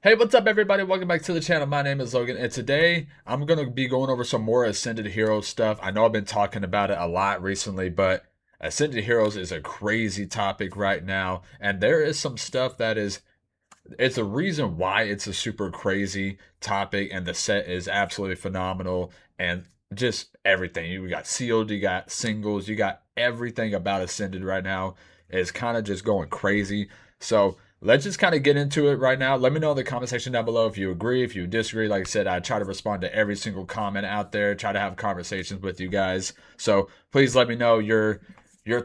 Hey, what's up, everybody? Welcome back to the channel. My name is Logan, and today I'm going to be going over some more Ascended Heroes stuff. I know I've been talking about it a lot recently, but Ascended Heroes is a crazy topic right now, and there is some stuff that it's a reason why it's a super crazy topic, and the set is absolutely phenomenal, and just everything. You got sealed, you got singles, you got everything about Ascended right now is kind of just going crazy. So let's just kind of get into it right now. Let me know in the comment section down below if you agree, if you disagree. Like I said, I try to respond to every single comment out there, try to have conversations with you guys. So please let me know your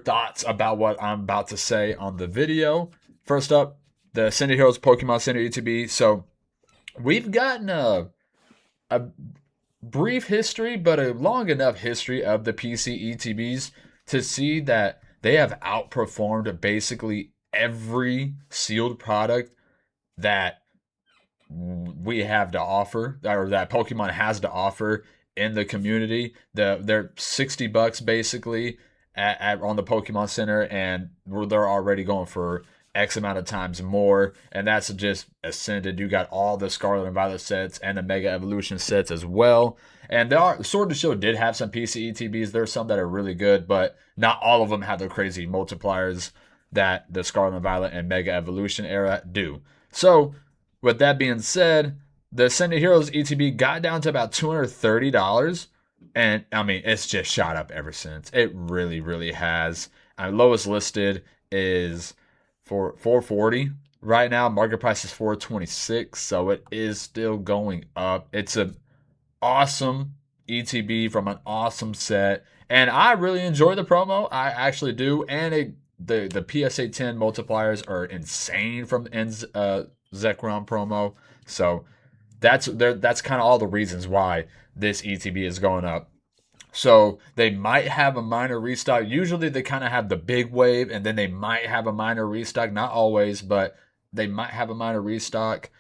thoughts about what I'm about to say on the video. First up, the Ascended Heroes Pokemon Center ETB. So we've gotten a brief history, but a long enough history of the PC ETBs to see that they have outperformed basically every sealed product that we have to offer, or that Pokemon has to offer in the community. They're $60 basically on the Pokemon Center, and they're already going for X amount of times more, and that's just Ascended. You got all the Scarlet and Violet sets and the Mega Evolution sets as well. And there are Sword and Shield did have some PC ETBs. There's some that are really good, but not all of them have the crazy multipliers that the Scarlet and Violet and Mega Evolution era do. So with that being said, the Ascended Heroes ETB got down to about $230. And I mean, it's just shot up ever since. It really, really has. Lowest listed is for 440 right now. Market price is 426, so it is still going up. It's an awesome ETB from an awesome set, and I really enjoy the promo. I actually do, and the PSA 10 multipliers are insane from Zekrom promo. So that's kind of all the reasons why this ETB is going up. So they might have a minor restock. Usually they kind of have the big wave, and then they might have a minor restock. Not always, but they might have a minor restock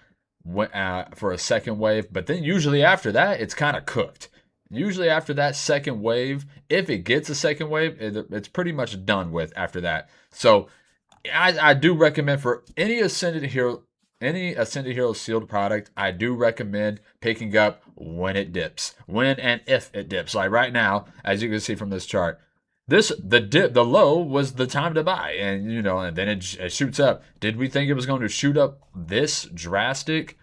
for a second wave. But then usually after that, it's kind of cooked. Usually after that second wave, if it gets a second wave, it's pretty much done with after that. So I do recommend for any Ascended Hero sealed product, I do recommend picking up when it dips. When and if it dips. Like right now, as you can see from this chart, the low was the time to buy, and and then it shoots up. Did we think it was going to shoot up this drastic?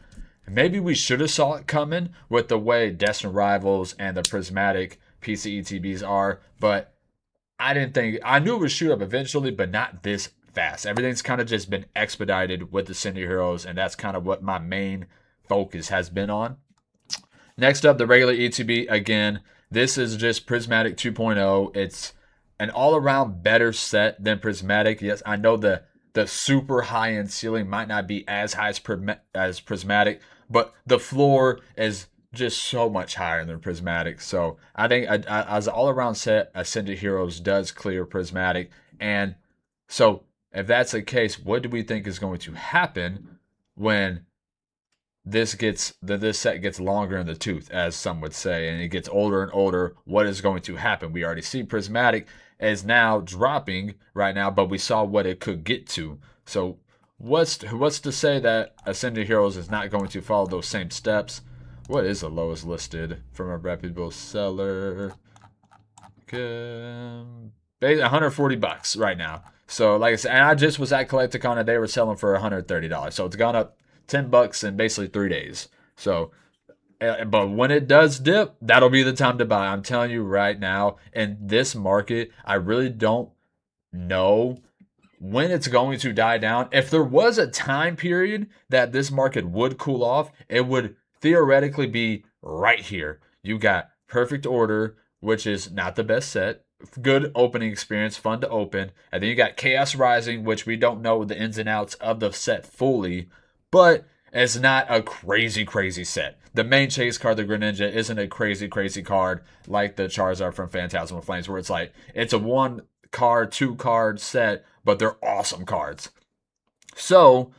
Maybe we should have saw it coming with the way Destined Rivals and the Prismatic PCETBs are, but I didn't think I knew it would shoot up eventually, but not this fast. Everything's kind of just been expedited with the Ascended Heroes, and that's kind of what my main focus has been on. Next up, the regular ETB. Again, this is just Prismatic 2.0. It's an all-around better set than Prismatic. Yes, I know the super high-end ceiling might not be as high as Prismatic, but the floor is just so much higher than Prismatic. So I think as an all-around set, Ascended Heroes does clear Prismatic. And so if that's the case, what do we think is going to happen when this set gets longer in the tooth, as some would say, and it gets older and older? What is going to happen? We already see Prismatic is now dropping right now, but we saw what it could get to. So what's to say that Ascended Heroes is not going to follow those same steps? What is the lowest listed from a reputable seller? 140 bucks right now. So like I said, and I just was at Collecticon and they were selling for $130. So it's gone up 10 bucks in basically 3 days. So but when it does dip, that'll be the time to buy. I'm telling you right now, in this market, I really don't know when it's going to die down. If there was a time period that this market would cool off, it would theoretically be right here. You got Perfect Order, which is not the best set. Good opening experience, fun to open. And then you got Chaos Rising, which we don't know the ins and outs of the set fully, but it's not a crazy, crazy set. The main chase card, the Greninja, isn't a crazy, crazy card like the Charizard from Phantasmal Flames, where it's like it's a one card, two card set, but they're awesome cards. So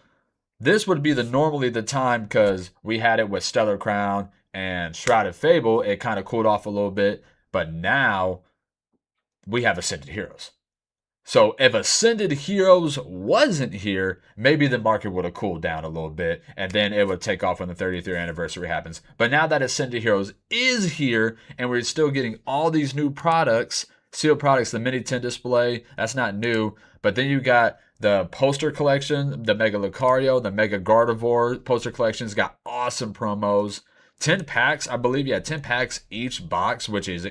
this would be normally the time, because we had it with Stellar Crown and Shrouded Fable. It kind of cooled off a little bit, but now we have Ascended Heroes. So if Ascended Heroes wasn't here, maybe the market would have cooled down a little bit and then it would take off when the 30th year anniversary happens. But now that Ascended Heroes is here and we're still getting all these new products, sealed products, the Mini 10 display, that's not new. But then you got the poster collection, the Mega Lucario, the Mega Gardevoir poster collections got awesome promos. 10 packs, I believe, yeah, 10 packs each box, which is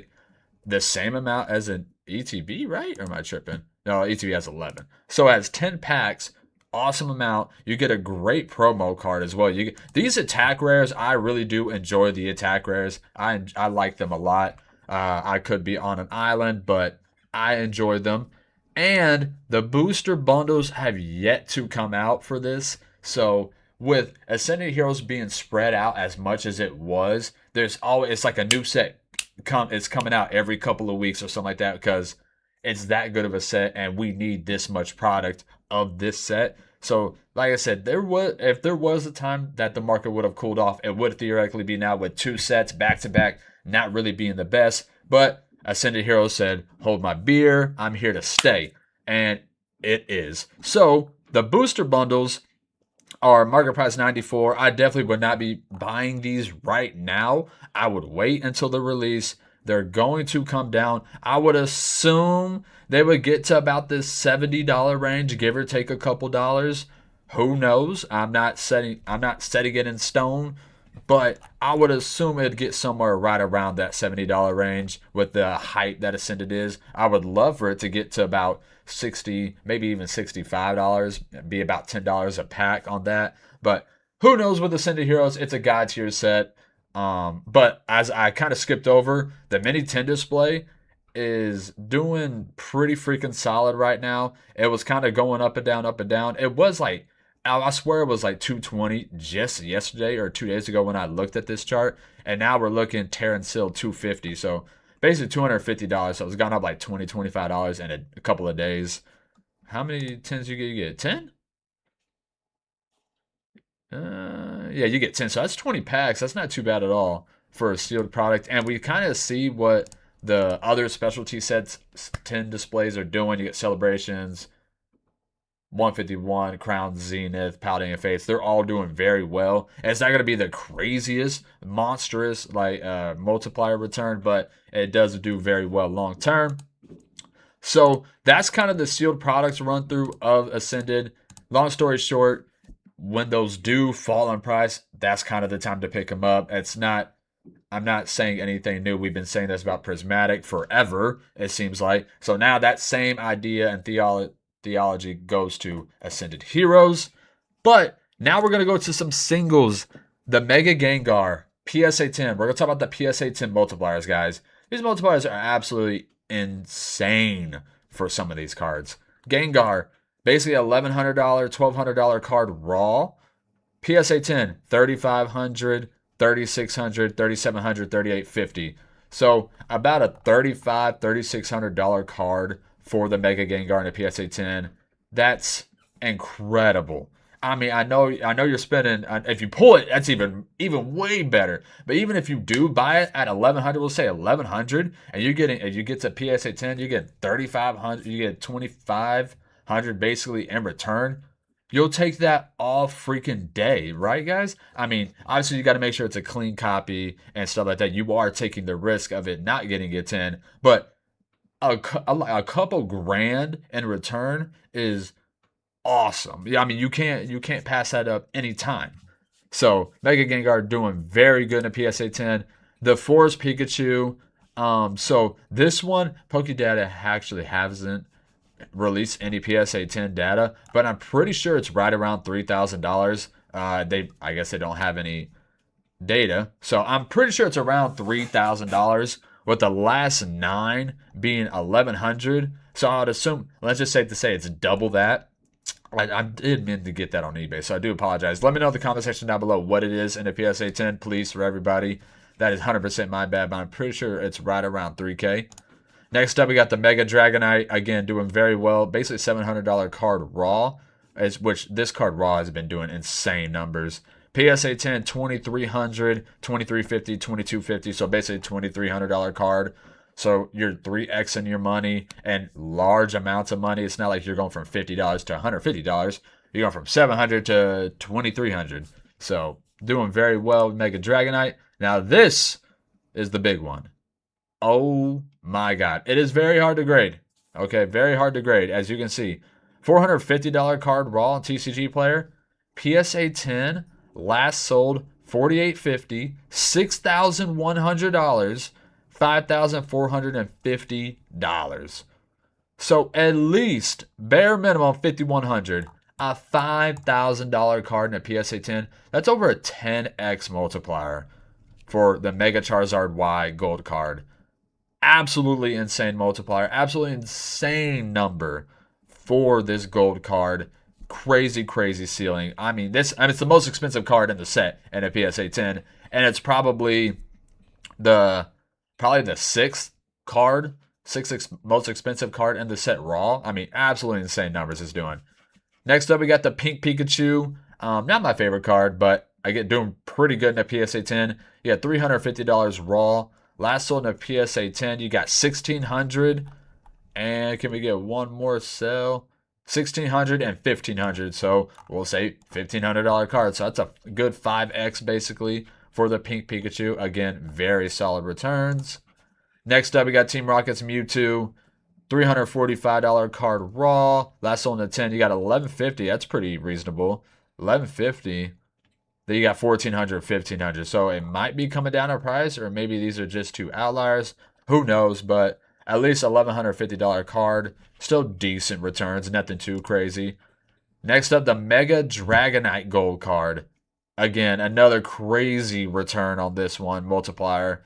the same amount as an ETB, right? Or am I tripping? No, ETB has 11. So it has 10 packs, awesome amount. You get a great promo card as well. You get, these attack rares, I really do enjoy the attack rares. I like them a lot. I could be on an island, but I enjoy them. And the booster bundles have yet to come out for this. So with Ascended Heroes being spread out as much as it was, there's always it's like a new set it's coming out every couple of weeks or something like that because it's that good of a set and we need this much product of this set. So like I said, if there was a time that the market would have cooled off, it would theoretically be now with two sets back to back not really being the best. But Ascended Hero said, hold my beer, I'm here to stay. And it is. So the booster bundles are market price 94. I definitely would not be buying these right now. I would wait until the release. They're going to come down. I would assume they would get to about this $70 range, give or take a couple dollars. Who knows? I'm not setting it in stone, but I would assume it'd get somewhere right around that $70 range with the hype that Ascended is. I would love for it to get to about 60, maybe even $65, be about $10 a pack on that. But who knows with Ascended Heroes? It's a god tier set. But as I kind of skipped over, the Mini 10 display is doing pretty freaking solid right now. It was kind of going up and down, up and down. It was like, I swear it was like 220 just yesterday or 2 days ago when I looked at this chart. And now we're looking tear and seal 250. So basically $250. So it's gone up like $25 in a couple of days. How many 10s you get? 10? Yeah, you get 10. So that's 20 packs. That's not too bad at all for a sealed product. And we kind of see what the other specialty sets 10 displays are doing. You get Celebrations, 151, Crown Zenith, Paladin and Fates. They're all doing very well. And it's not going to be the craziest, monstrous like multiplier return, but it does do very well long term. So that's kind of the sealed products run through of Ascended. Long story short, when those do fall in price, that's kind of the time to pick them up. I'm not saying anything new. We've been saying this about Prismatic forever, it seems like. So now that same idea and theology goes to Ascended Heroes. But now we're going to go to some singles. The Mega Gengar, PSA 10. We're going to talk about the PSA 10 multipliers, guys. These multipliers are absolutely insane for some of these cards. Gengar, basically $1,100, $1,200 card raw. PSA 10, $3,500, $3,600, $3,700, $3,850. So about a $3,500, $3,600 card for the Mega Gengar and a PSA 10. That's incredible. I mean, I know you're spending. If you pull it, that's even way better. But even if you do buy it at 1,100, we'll say 1,100, and if you get to PSA 10, you get 3,500, you get 2,500 basically in return. You'll take that all freaking day, right, guys? I mean, obviously you got to make sure it's a clean copy and stuff like that. You are taking the risk of it not getting a 10, but a couple grand in return is awesome. Yeah, I mean you can't pass that up anytime. So Mega Gengar doing very good in a PSA 10. The Forest Pikachu. So this one, Pokédata actually hasn't released any PSA 10 data, but I'm pretty sure it's right around $3,000. I guess they don't have any data, so I'm pretty sure it's around $3,000. With the last 9 being 1,100, so I would assume, let's just say it's double that. I did mean to get that on eBay, so I do apologize. Let me know in the comment section down below what it is in a PSA 10, please, for everybody. That is 100% my bad, but I'm pretty sure it's right around 3K. Next up, we got the Mega Dragonite, again, doing very well. Basically, $700 card raw, which this card raw has been doing insane numbers. PSA 10, $2,300, $2,350, $2,250, so basically $2,300 card. So you're 3xing your money and large amounts of money. It's not like you're going from $50 to $150. You're going from 700 to 2300. So doing very well with Mega Dragonite. Now this is the big one. Oh my god. It is very hard to grade. Okay, very hard to grade, as you can see. $450 card raw on TCG Player. PSA 10, last sold $48.50, $6,100, $5,450. So at least bare minimum 5,100, a $5,000 card in a PSA 10. That's over a 10x multiplier for the Mega Charizard Y gold card. Absolutely insane multiplier, absolutely insane number for this gold card. Crazy, crazy ceiling. I mean, it's the most expensive card in the set in a PSA 10, and it's probably the sixth card, most expensive card in the set raw. I mean, absolutely insane numbers it's doing. Next up, we got the Pink Pikachu. Not my favorite card, but I get doing pretty good in a PSA 10. You got $350 raw. Last sold in a PSA 10, you got 1,600. And can we get one more sell? 1,600 and 1,500. So we'll say $1,500 card. So that's a good 5x basically for the Pink Pikachu. Again, very solid returns. Next up, we got Team Rocket's Mewtwo. $345 card raw. Last sold in a 10, you got 1,150. That's pretty reasonable. 1,150. Then you got 1,400, 1,500. So it might be coming down in price, or maybe these are just two outliers. Who knows? But at least $1,150 card. Still decent returns. Nothing too crazy. Next up, the Mega Dragonite gold card. Again, another crazy return on this one. Multiplier.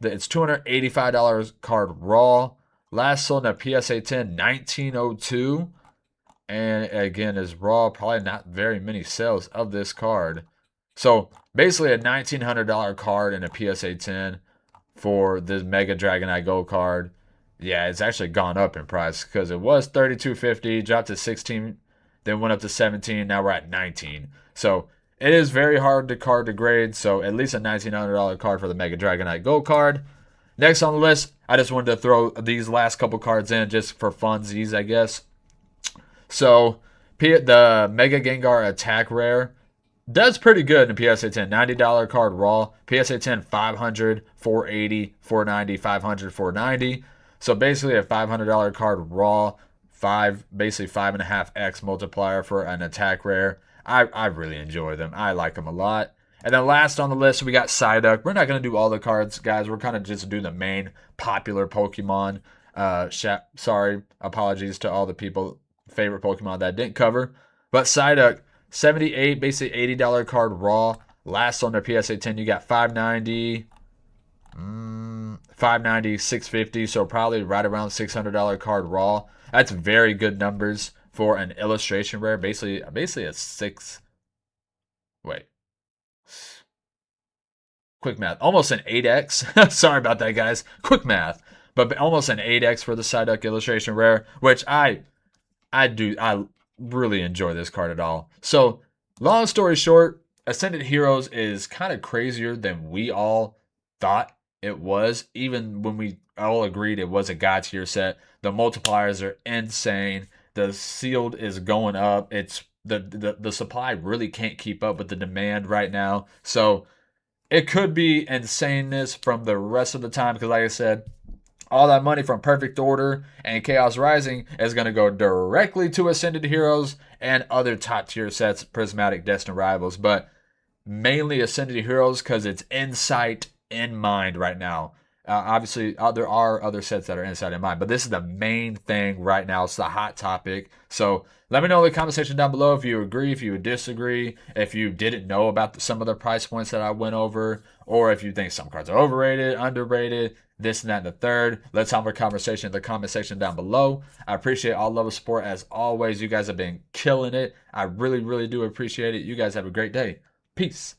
It's $285 card raw. Last sold in a PSA 10, 1902. And again, is raw. Probably not very many sales of this card. So basically a $1,900 card in a PSA 10 for this Mega Dragonite Gold card. Yeah, it's actually gone up in price because it was $32.50, dropped to 16, then went up to 17. Now we're at 19. So it is very hard to grade. So at least a $1,900 card for the Mega Dragonite Gold card. Next on the list, I just wanted to throw these last couple cards in just for funsies, I guess. So the Mega Gengar Attack Rare does pretty good in PSA 10. $90 card raw. PSA 10, 500, 480, 490, 500, 490. So basically a $500 card raw. Basically 5.5x multiplier for an attack rare. I really enjoy them. I like them a lot. And then last on the list, we got Psyduck. We're not going to do all the cards, guys. We're kind of just doing the main popular Pokemon. Sorry, apologies to all the people, favorite Pokemon that I didn't cover. But Psyduck, 78, basically $80 card raw. Last on their PSA 10, you got 590, 590, 650. So probably right around $600 card raw. That's very good numbers for an illustration rare. Basically a six. Wait. Quick math. Almost an 8x. Sorry about that, guys. Quick math. But almost an 8x for the Psyduck illustration rare, which I really enjoy this card at all. So, long story short, Ascended Heroes is kind of crazier than we all thought it was. Even when we all agreed it was a God tier set, the multipliers are insane. The sealed is going up. It's the supply really can't keep up with the demand right now. So it could be insaneness from the rest of the time because, like I said, all that money from Perfect Order and Chaos Rising is going to go directly to Ascended Heroes and other top tier sets, Prismatic, Destined Rivals, but mainly Ascended Heroes because it's Insight in mind right now. Obviously, there are other sets that are Insight in mind, but this is the main thing right now. It's the hot topic. So let me know in the comment section down below if you agree, if you disagree, if you didn't know about some of the price points that I went over, or if you think some cards are overrated, underrated, this and that and the third. Let's have a conversation in the comment section down below. I appreciate all love and support as always. You guys have been killing it. I really, really do appreciate it. You guys have a great day. Peace.